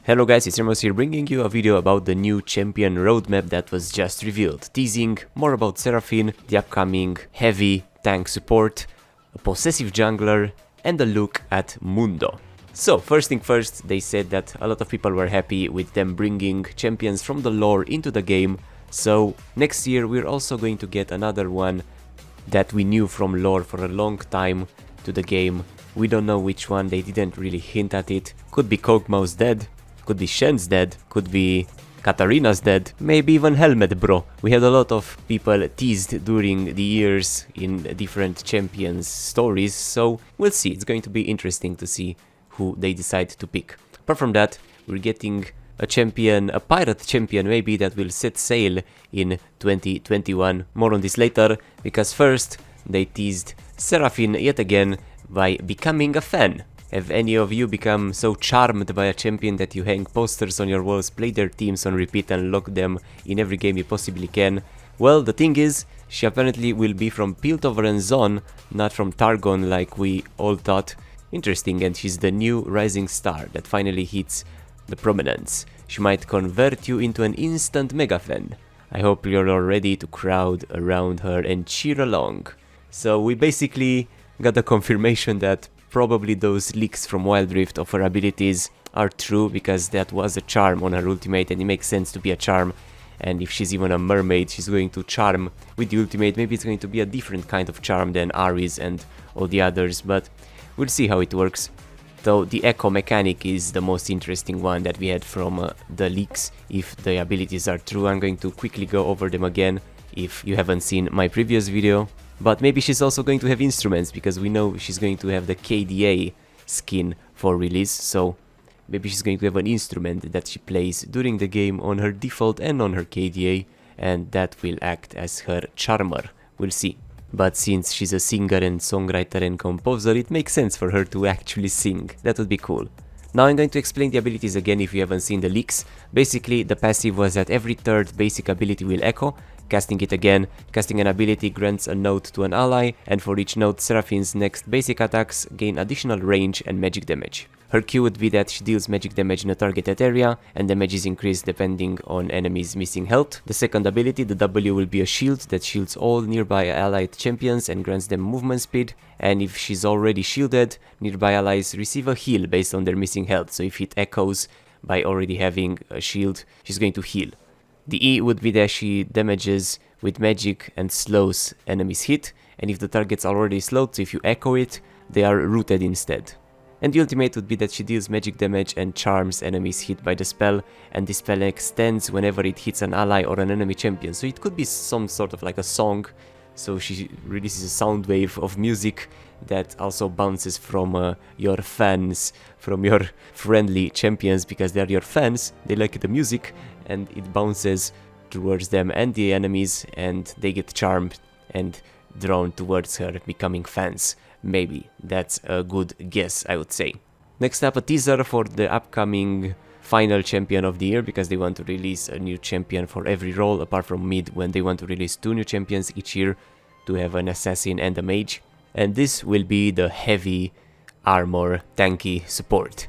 Hello guys, it's Ramos here bringing you a video about the new champion roadmap that was just revealed, teasing more about Seraphine, the upcoming heavy tank support, a possessive jungler, and a look at Mundo. So, first thing first, they said that a lot of people were happy with them bringing champions from the lore into the game, so next year we're also going to get another one that we knew from lore for a long time to the game. We don't know which one, they didn't really hint at it. Could be Kog'Maw's dead, could be Shen's dead, could be Katarina's dead, maybe even Helmet bro. We had a lot of people teased during the years in different champions stories, so we'll see. It's going to be interesting to see who they decide to pick. Apart from that, we're getting a champion, a pirate champion maybe, that will set sail in 2021. More on this later, because first they teased Seraphine yet again by becoming a fan. Have any of you become so charmed by a champion that you hang posters on your walls, play their teams on repeat and lock them in every game you possibly can? Well, the thing is, she apparently will be from Piltover and Zon, not from Targon like we all thought. Interesting, and she's the new rising star that finally hits the prominence. She might convert you into an instant mega fan. I hope you're all ready to crowd around her and cheer along. So we basically got the confirmation that probably those leaks from Wild Rift of her abilities are true, because that was a charm on her ultimate and it makes sense to be a charm. And if she's even a mermaid, she's going to charm with the ultimate. Maybe it's going to be a different kind of charm than Ares and all the others, but we'll see how it works. Though the echo mechanic is the most interesting one that we had from the leaks. If the abilities are true, I'm going to quickly go over them again if you haven't seen my previous video. But maybe she's also going to have instruments, because we know she's going to have the KDA skin for release, so maybe she's going to have an instrument that she plays during the game on her default and on her KDA, and that will act as her charmer. We'll see. But since she's a singer and songwriter and composer, it makes sense for her to actually sing. That would be cool. Now I'm going to explain the abilities again if you haven't seen the leaks. Basically, the passive was that every third basic ability will echo. Casting it again, casting an ability grants a note to an ally, and for each note, Seraphine's next basic attacks gain additional range and magic damage. Her Q would be that she deals magic damage in a targeted area, and damage is increased depending on enemies' missing health. The second ability, the W, will be a shield that shields all nearby allied champions and grants them movement speed, and if she's already shielded, nearby allies receive a heal based on their missing health, so if it echoes by already having a shield, she's going to heal. The E would be that she damages with magic and slows enemies' hit, and if the target's already slowed, so if you echo it, they are rooted instead. And the ultimate would be that she deals magic damage and charms enemies hit by the spell, and this spell extends whenever it hits an ally or an enemy champion, so it could be some sort of like a song, so she releases a sound wave of music that also bounces from your fans, from your friendly champions, because they're your fans, they like the music, and it bounces towards them and the enemies, and they get charmed and drawn towards her, becoming fans. Maybe. That's a good guess, I would say. Next up, a teaser for the upcoming final champion of the year, because they want to release a new champion for every role, apart from mid, when they want to release 2 new champions each year to have an assassin and a mage. And this will be the heavy armor tanky support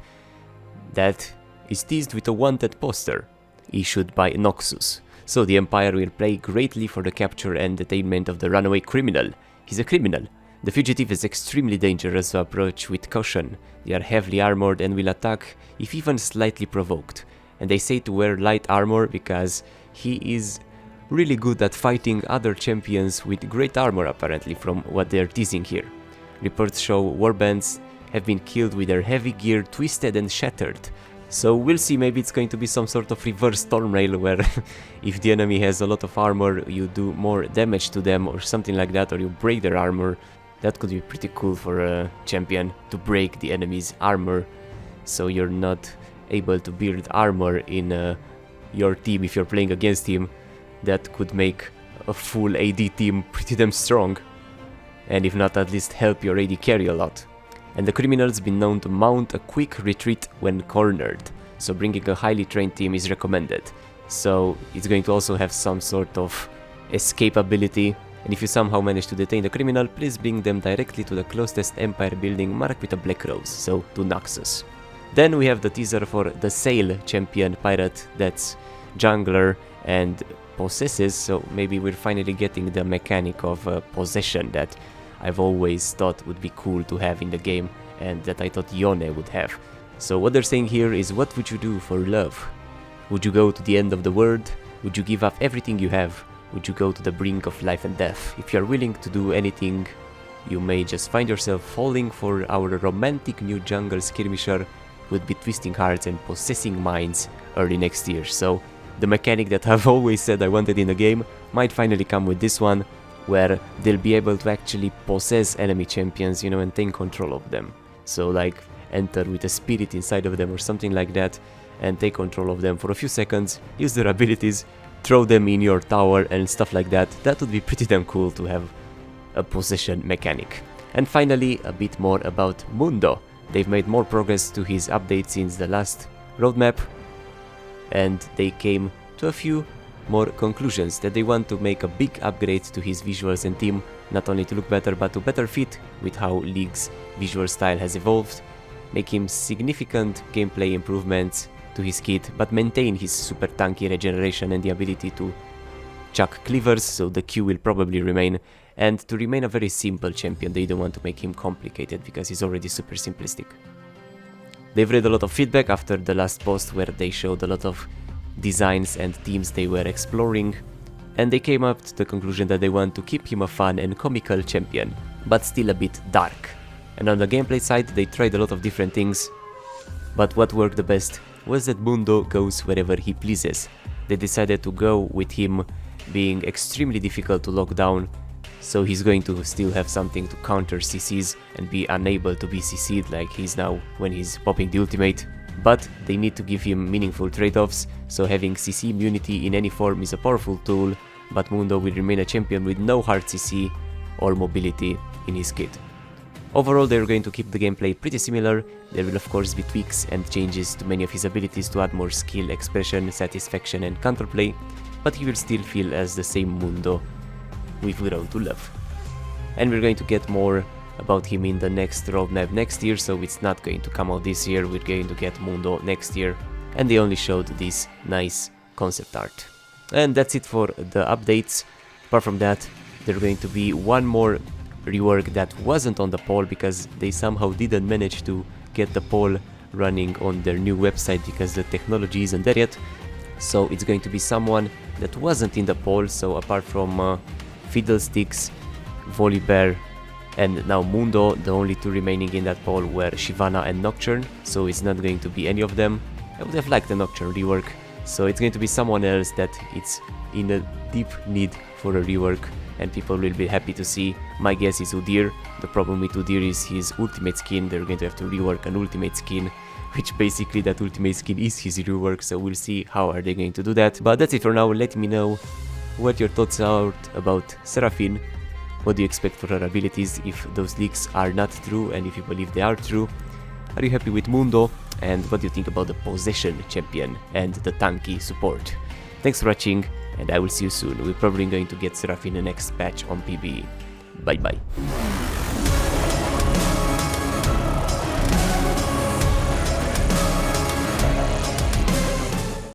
that is teased with a wanted poster issued by Noxus. So the Empire will play greatly for the capture and detainment of the runaway criminal. He's a criminal. The fugitive is extremely dangerous, so approach with caution. They are heavily armored and will attack if even slightly provoked. And they say to wear light armor because he is really good at fighting other champions with great armor, apparently, from what they're teasing here. Reports show warbands have been killed with their heavy gear twisted and shattered. So we'll see, maybe it's going to be some sort of reverse Stormrail where if the enemy has a lot of armor, you do more damage to them or something like that, or you break their armor. That could be pretty cool for a champion, to break the enemy's armor, so you're not able to build armor in your team if you're playing against him. That could make a full AD team pretty damn strong, and if not, at least help your AD carry a lot. And the criminal's been known to mount a quick retreat when cornered, so bringing a highly trained team is recommended. So it's going to also have some sort of escape ability, and if you somehow manage to detain the criminal, please bring them directly to the closest Empire building marked with a black rose, so to Noxus. Then we have the teaser for the Sail champion pirate that's jungler and possesses, so maybe we're finally getting the mechanic of possession that I've always thought would be cool to have in the game and that I thought Yone would have. So what they're saying here is, what would you do for love? Would you go to the end of the world? Would you give up everything you have? Would you go to the brink of life and death? If you're willing to do anything, you may just find yourself falling for our romantic new jungle skirmisher who would be twisting hearts and possessing minds early next year. So the mechanic that I've always said I wanted in the game might finally come with this one, where they'll be able to actually possess enemy champions, you know, and take control of them. So like enter with a spirit inside of them or something like that and take control of them for a few seconds, use their abilities, throw them in your tower and stuff like that. That would be pretty damn cool to have a possession mechanic. And finally, a bit more about Mundo. They've made more progress to his update since the last roadmap, and they came to a few more conclusions that they want to make a big upgrade to his visuals and team, not only to look better but to better fit with how League's visual style has evolved, make him significant gameplay improvements to his kit, but maintain his super tanky regeneration and the ability to chuck cleavers, so the Q will probably remain, and to remain a very simple champion. They don't want to make him complicated because he's already super simplistic. They've read a lot of feedback after the last post where they showed a lot of designs and themes they were exploring, and they came up to the conclusion that they want to keep him a fun and comical champion, but still a bit dark. And on the gameplay side, they tried a lot of different things, but what worked the best was that Mundo goes wherever he pleases. They decided to go with him being extremely difficult to lock down, so he's going to still have something to counter CCs and be unable to be CC'd like he's now when he's popping the ultimate. But they need to give him meaningful trade-offs, so having CC immunity in any form is a powerful tool, but Mundo will remain a champion with no hard CC or mobility in his kit. Overall, they're going to keep the gameplay pretty similar. There will of course be tweaks and changes to many of his abilities to add more skill, expression, satisfaction and counterplay, but he will still feel as the same Mundo we've grown to love. And we're going to get more about him in the next roadmap next year, so it's not going to come out this year, we're going to get Mundo next year, and they only showed this nice concept art. And that's it for the updates. Apart from that, there's going to be one more rework that wasn't on the poll because they somehow didn't manage to get the poll running on their new website because the technology isn't there yet. So it's going to be someone that wasn't in the poll, so apart from Fiddlesticks, Volibear and now Mundo, the only two remaining in that poll were Shyvana and Nocturne, so it's not going to be any of them. I would have liked the Nocturne rework, so it's going to be someone else that it's in a deep need for a rework and people will be happy to see. My guess is Udyr. The problem with Udyr is his ultimate skin. They're going to have to rework an ultimate skin, which basically that ultimate skin is his rework, so we'll see how are they going to do that. But that's it for now. Let me know what your thoughts are about Seraphine. What do you expect for her abilities if those leaks are not true and if you believe they are true? Are you happy with Mundo? And what do you think about the possession champion and the tanky support? Thanks for watching and I will see you soon. We're probably going to get Seraphine in the next patch on PBE. Bye bye.